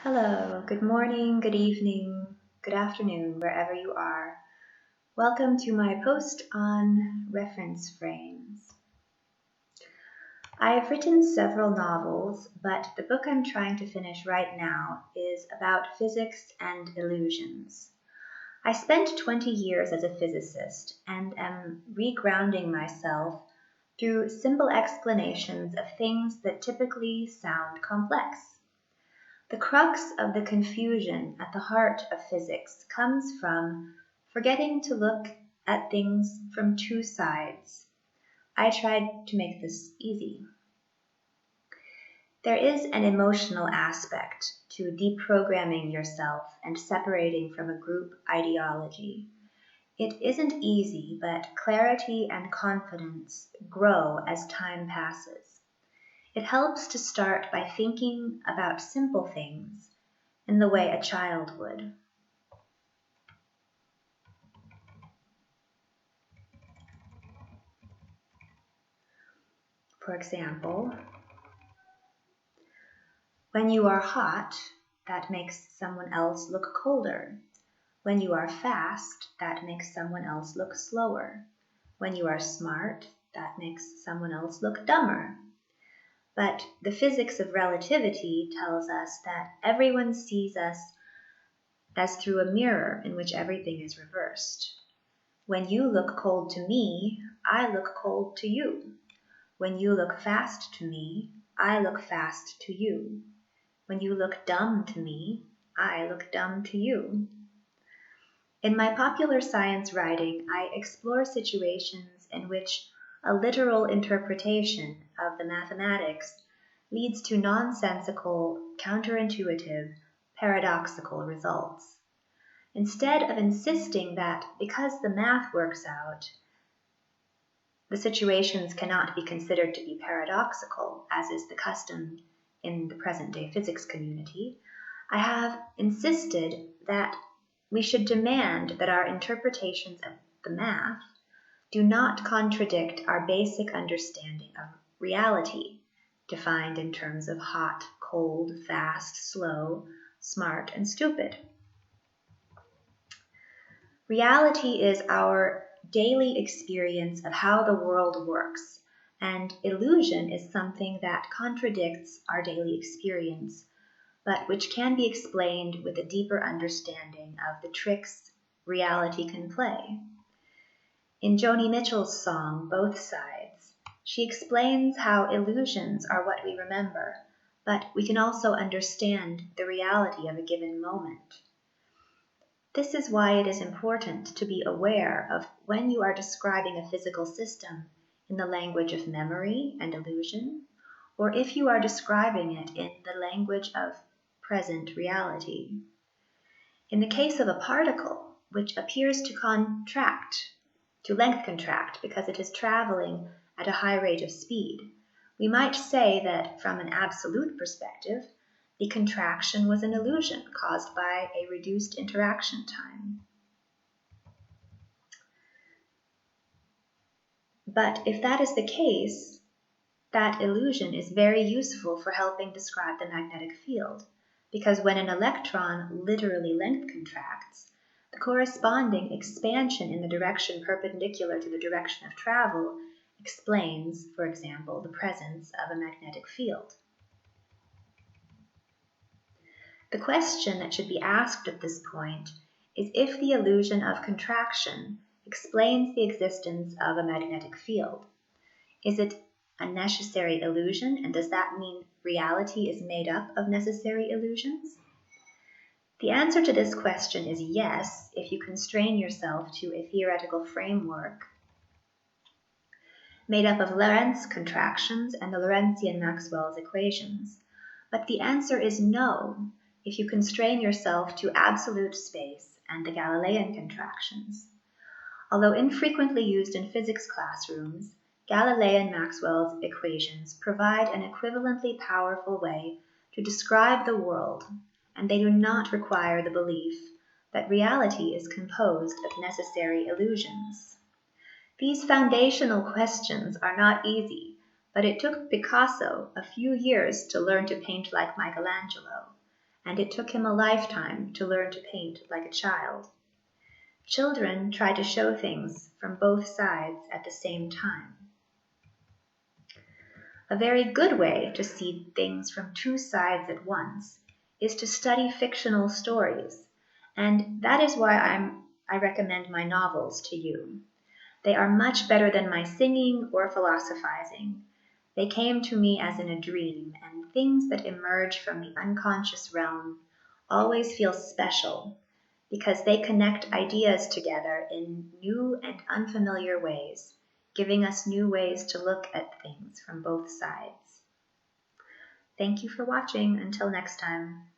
Hello, good morning, good evening, good afternoon, wherever you are. Welcome to my post on reference frames. I have written several novels, but the book I'm trying to finish right now is about physics and illusions. I spent 20 years as a physicist and am regrounding myself through simple explanations of things that typically sound complex. The crux of the confusion at the heart of physics comes from forgetting to look at things from two sides. I tried to make this easy. There is an emotional aspect to deprogramming yourself and separating from a group ideology. It isn't easy, but clarity and confidence grow as time passes. It helps to start by thinking about simple things in the way a child would. For example, when you are hot, that makes someone else look colder. When you are fast, that makes someone else look slower. When you are smart, that makes someone else look dumber. But the physics of relativity tells us that everyone sees us as through a mirror in which everything is reversed. When you look cold to me, I look cold to you. When you look fast to me, I look fast to you. When you look dumb to me, I look dumb to you. In my popular science writing, I explore situations in which a literal interpretation of the mathematics leads to nonsensical, counterintuitive, paradoxical results. Instead of insisting that because the math works out, the situations cannot be considered to be paradoxical, as is the custom in the present-day physics community, I have insisted that we should demand that our interpretations of the math do not contradict our basic understanding of reality, defined in terms of hot, cold, fast, slow, smart, and stupid. Reality is our daily experience of how the world works, and illusion is something that contradicts our daily experience, but which can be explained with a deeper understanding of the tricks reality can play. In Joni Mitchell's song, Both Sides, she explains how illusions are what we remember, but we can also understand the reality of a given moment. This is why it is important to be aware of when you are describing a physical system in the language of memory and illusion, or if you are describing it in the language of present reality. In the case of a particle, which appears to length contract because it is traveling at a high rate of speed, we might say that from an absolute perspective, the contraction was an illusion caused by a reduced interaction time. But if that is the case, that illusion is very useful for helping describe the magnetic field, because when an electron literally length contracts, the corresponding expansion in the direction perpendicular to the direction of travel explains, for example, the presence of a magnetic field. The question that should be asked at this point is if the illusion of contraction explains the existence of a magnetic field. Is it a necessary illusion, and does that mean reality is made up of necessary illusions? The answer to this question is yes, if you constrain yourself to a theoretical framework made up of Lorentz contractions and the Lorentzian Maxwell's equations. But the answer is no, if you constrain yourself to absolute space and the Galilean contractions. Although infrequently used in physics classrooms, Galilean Maxwell's equations provide an equivalently powerful way to describe the world, and they do not require the belief that reality is composed of necessary illusions. These foundational questions are not easy, but it took Picasso a few years to learn to paint like Michelangelo, and it took him a lifetime to learn to paint like a child. Children try to show things from both sides at the same time. A very good way to see things from two sides at once is to study fictional stories, and that is why I recommend my novels to you. They are much better than my singing or philosophizing. They came to me as in a dream, and things that emerge from the unconscious realm always feel special because they connect ideas together in new and unfamiliar ways, giving us new ways to look at things from both sides. Thank you for watching. Until next time.